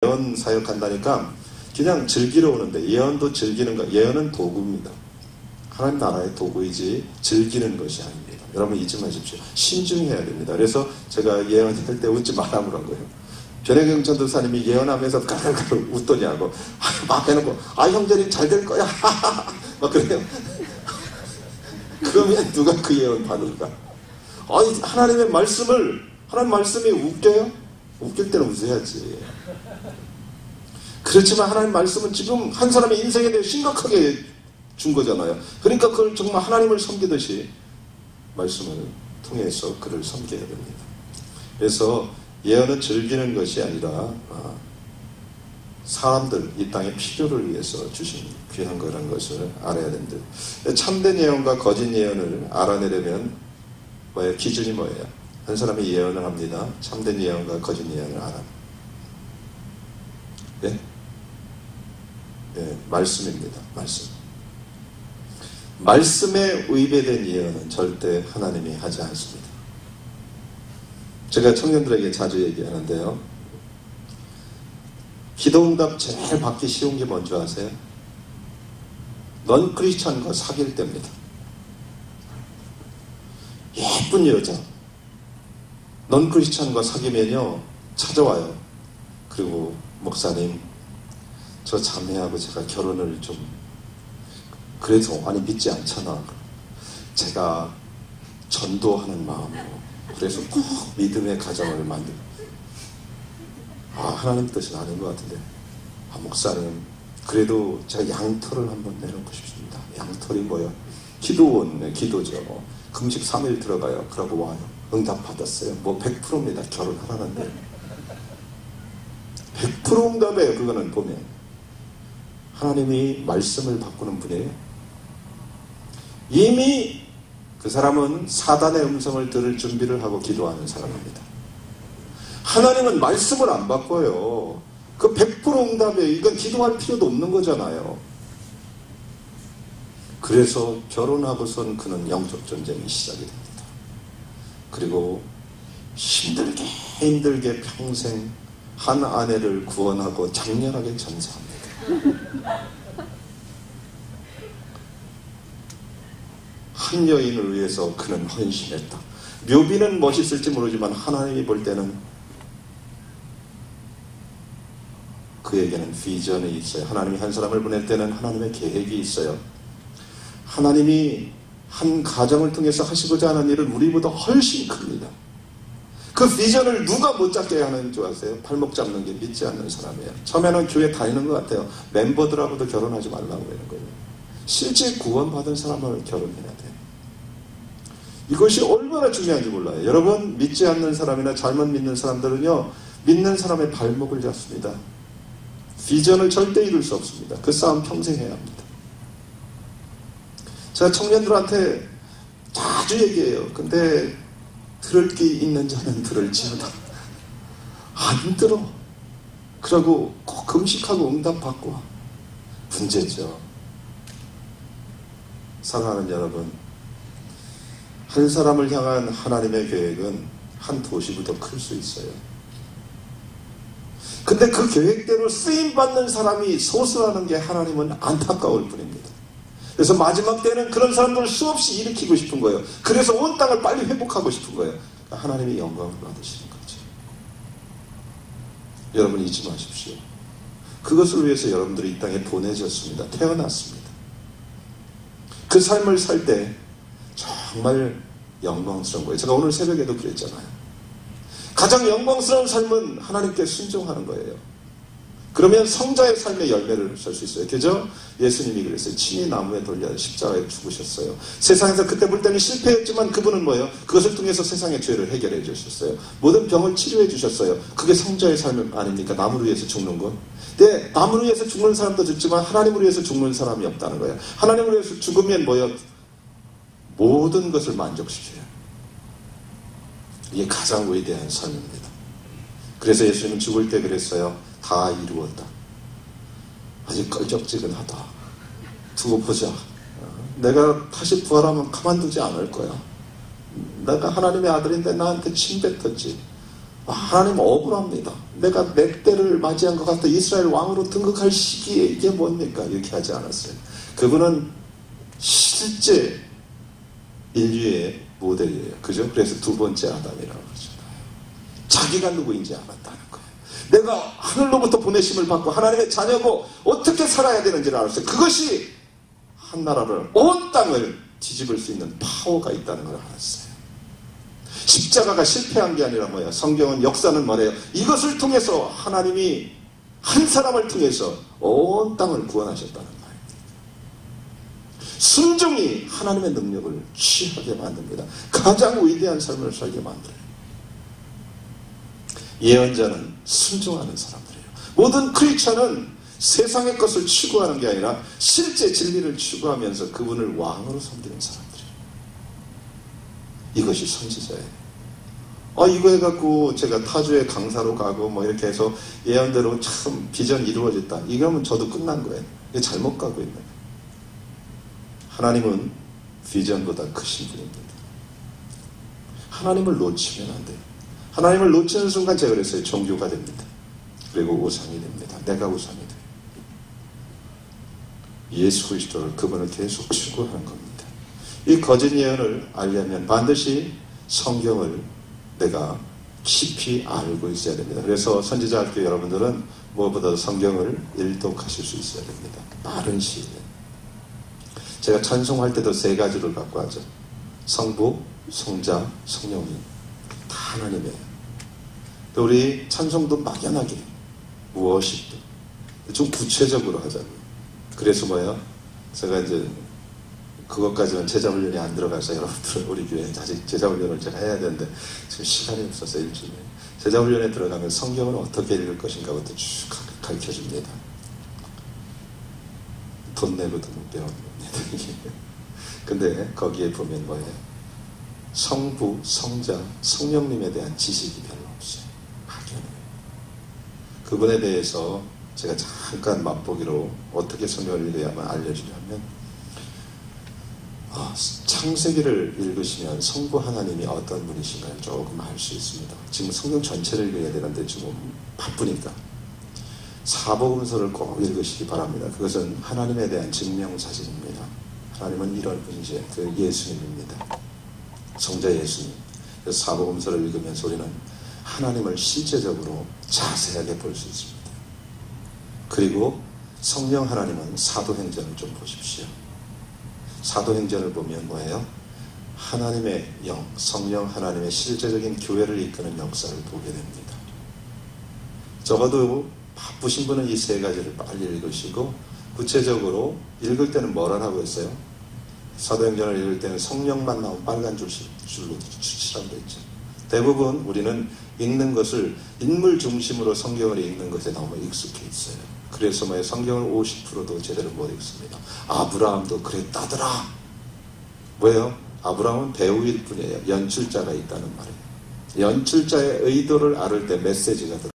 예언 사역한다니까 그냥 즐기러 오는데, 예언도 즐기는 거, 예언은 도구입니다. 하나님 나라의 도구이지 즐기는 것이 아닙니다. 여러분 잊지 마십시오. 신중해야 됩니다. 그래서 제가 예언할 때 웃지 말라고 그런 거예요. 변혜경 전도사님이 예언하면서 가르르 웃더냐고 막 해놓고 형제님 잘 될 거야 막 그래요. 그러면 누가 그 예언 받을까? 하나님의 말씀을, 하나님 말씀이 웃겨요? 웃길 때는 웃어야지. 그렇지만 하나님 말씀은 지금 한 사람의 인생에 대해 심각하게 준 거잖아요. 그러니까 그걸 정말 하나님을 섬기듯이 말씀을 통해서 그를 섬겨야 됩니다. 그래서 예언은 즐기는 것이 아니라 사람들, 이 땅의 필요를 위해서 주신 귀한 거라는 것을 알아야 됩니다. 참된 예언과 거짓 예언을 알아내려면 뭐예요? 기준이 뭐예요? 한 사람이 예언을 합니다. 참된 예언과 거짓 예언을 알아. 네? 네, 말씀입니다. 말씀. 말씀에 위배된 예언은 절대 하나님이 하지 않습니다. 제가 청년들에게 자주 얘기하는데요. 기도응답 제일 받기 쉬운 게 뭔지 아세요? 넌 크리스찬과 사귈 때입니다. 예쁜 여자. 넌 크리스찬과 사귀면요 찾아와요. 그리고 목사님, 저 자매하고 제가 결혼을 좀 그래서 아니 믿지 않잖아. 제가 전도하는 마음으로 그래서 꼭 믿음의 가정을 만들고 하나님 뜻은 아닌 것 같은데 목사님 그래도 제가 양털을 한번 내놓고 싶습니다. 양털이 뭐예요? 기도원, 기도죠. 금식 3일 들어가요. 그러고 와요. 응답 받았어요. 뭐 100%입니다. 결혼하라는데 100% 응답이에요. 그거는 보면 하나님이 말씀을 바꾸는 분이에요. 이미 그 사람은 사단의 음성을 들을 준비를 하고 기도하는 사람입니다. 하나님은 말씀을 안 바꿔요. 그 100% 응답이에요. 이건 기도할 필요도 없는 거잖아요. 그래서 결혼하고선 그는 영적 전쟁이 시작이 됩니다. 그리고 힘들게 평생 한 아내를 구원하고 장렬하게 전사합니다. 한 여인을 위해서 그는 헌신했다. 묘비는 멋있을지 모르지만 하나님이 볼 때는 그에게는 비전이 있어요. 하나님이 한 사람을 보낼 때는 하나님의 계획이 있어요. 하나님이 한 가정을 통해서 하시고자 하는 일은 우리보다 훨씬 큽니다. 그 비전을 누가 못 잡게 하는 줄 아세요? 발목 잡는 게 믿지 않는 사람이에요. 처음에는 교회 다니는 것 같아요. 멤버들하고도 결혼하지 말라고 그러는 거예요. 실제 구원받은 사람을 결혼해야 돼요. 이것이 얼마나 중요한지 몰라요. 여러분, 믿지 않는 사람이나 잘못 믿는 사람들은요, 믿는 사람의 발목을 잡습니다. 비전을 절대 이룰 수 없습니다. 그 싸움 평생 해야 합니다. 제가 청년들한테 자주 얘기해요. 근데 들을 게 있는 자는 들을지어다. 안 들어. 그러고 꼭 금식하고 응답받고 와. 문제죠. 사랑하는 여러분, 한 사람을 향한 하나님의 계획은 한 도시보다 클 수 있어요. 근데 그 계획대로 쓰임받는 사람이 소수라는 게 하나님은 안타까울 뿐입니다. 그래서 마지막 때는 그런 사람들을 수없이 일으키고 싶은 거예요. 그래서 온 땅을 빨리 회복하고 싶은 거예요. 하나님이 영광을 받으시는 거죠. 여러분 잊지 마십시오. 그것을 위해서 여러분들이 이 땅에 보내졌습니다. 태어났습니다. 그 삶을 살 때 정말 영광스러운 거예요. 제가 오늘 새벽에도 그랬잖아요. 가장 영광스러운 삶은 하나님께 순종하는 거예요. 그러면 성자의 삶의 열매를 살 수 있어요. 그죠? 예수님이 그랬어요. 친히 나무에 돌려 십자가에 죽으셨어요. 세상에서 그때 볼 때는 실패했지만 그분은 뭐예요? 그것을 통해서 세상의 죄를 해결해 주셨어요. 모든 병을 치료해 주셨어요. 그게 성자의 삶 아닙니까? 남을 위해서 죽는 것. 근데 남을 위해서 죽는 사람도 죽지만 하나님을 위해서 죽는 사람이 없다는 거예요. 하나님을 위해서 죽으면 뭐예요? 모든 것을 만족시켜요. 이게 가장 위대한 삶입니다. 그래서 예수님은 죽을 때 그랬어요. 다 이루었다. 아직 껄쩍지근하다. 두고 보자. 내가 다시 부활하면 가만두지 않을 거야. 내가 하나님의 아들인데 나한테 침 뱉었지. 하나님 억울합니다. 내가 내 때를 맞이한 것 같아. 이스라엘 왕으로 등극할 시기에 이게 뭡니까? 이렇게 하지 않았어요. 그분은 실제 인류의 모델이에요. 그죠? 그래서 두 번째 아담이라고 그러죠. 자기가 누구인지 알았다는 거예요. 내가 하늘로부터 보내심을 받고 하나님의 자녀고 어떻게 살아야 되는지를 알았어요. 그것이 한 나라를, 온 땅을 뒤집을 수 있는 파워가 있다는 걸 알았어요. 십자가가 실패한 게 아니라 뭐예요? 성경은, 역사는 뭐래요? 이것을 통해서 하나님이 한 사람을 통해서 온 땅을 구원하셨다는 거예요. 순종이 하나님의 능력을 취하게 만듭니다. 가장 위대한 삶을 살게 만들어요. 예언자는 순종하는 사람들이에요. 모든 크리스천은 세상의 것을 추구하는 게 아니라 실제 진리를 추구하면서 그분을 왕으로 섬기는 사람들이에요. 이것이 선지자예요. 이거 해갖고 제가 타주에 강사로 가고 뭐 이렇게 해서 예언대로 참 비전이 이루어졌다. 이러면 저도 끝난 거예요. 이게 잘못 가고 있는 거예요. 하나님은 비전보다 크신 분입니다. 하나님을 놓치면 안 돼요. 하나님을 놓치는 순간 제가 그랬어요. 종교가 됩니다. 그리고 우상이 됩니다. 내가 우상이 돼요. 예수 그리스도를, 그분을 계속 추구하는 겁니다. 이 거짓 예언을 알려면 반드시 성경을 내가 깊이 알고 있어야 됩니다. 그래서 선지자 학교 여러분들은 무엇보다도 성경을 일독하실 수 있어야 됩니다. 빠른 시일에. 제가 찬송할 때도 세 가지를 갖고 하죠. 성부, 성자, 성령이 다 하나님이에요. 또 우리 찬송도 막연하게 무엇이든 좀 구체적으로 하자고요. 그래서 뭐예요? 제가 이제 그것까지는 제자훈련이 안 들어가서 여러분들 우리 교회에 아직 제자훈련을 제가 해야 되는데 지금 시간이 없어서 일주일에 제자훈련에 들어가면 성경을 어떻게 읽을 것인가 부터 쭉 가르쳐줍니다. 돈 내고도 못 배웁니다. 근데 거기에 보면 뭐예요? 성부, 성자, 성령님에 대한 지식이 별로 없어요. 막연해요. 그분에 대해서 제가 잠깐 맛보기로 어떻게 성경을 읽어야만 알려주냐면 창세기를 읽으시면 성부 하나님이 어떤 분이신가를 조금 알 수 있습니다. 지금 성경 전체를 읽어야 되는데 지금 바쁘니까 사복음서를 꼭 읽으시기 바랍니다. 그것은 하나님에 대한 증명사진입니다. 하나님은 이런 분이지, 그 예수님입니다. 성자 예수님. 그래서 사복음서를 읽으면서 우리는 하나님을 실제적으로 자세하게 볼 수 있습니다. 그리고 성령 하나님은 사도행전을 좀 보십시오. 사도행전을 보면 뭐예요? 하나님의 영, 성령 하나님의 실제적인 교회를 이끄는 역사를 보게 됩니다. 적어도 바쁘신 분은 이 세 가지를 빨리 읽으시고, 구체적으로 읽을 때는 뭐라 하고 했어요? 사도행전을 읽을 때는 성령만 나온 빨간 줄로 칠하고 있죠. 대부분 우리는 읽는 것을 인물 중심으로 성경을 읽는 것에 너무 익숙해 있어요. 그래서 뭐예요? 성경을 50%도 제대로 못 읽습니다. 아브라함도 그랬다더라. 뭐예요? 아브라함은 배우일 뿐이에요. 연출자가 있다는 말이에요. 연출자의 의도를 알을 때 메시지가 들어요.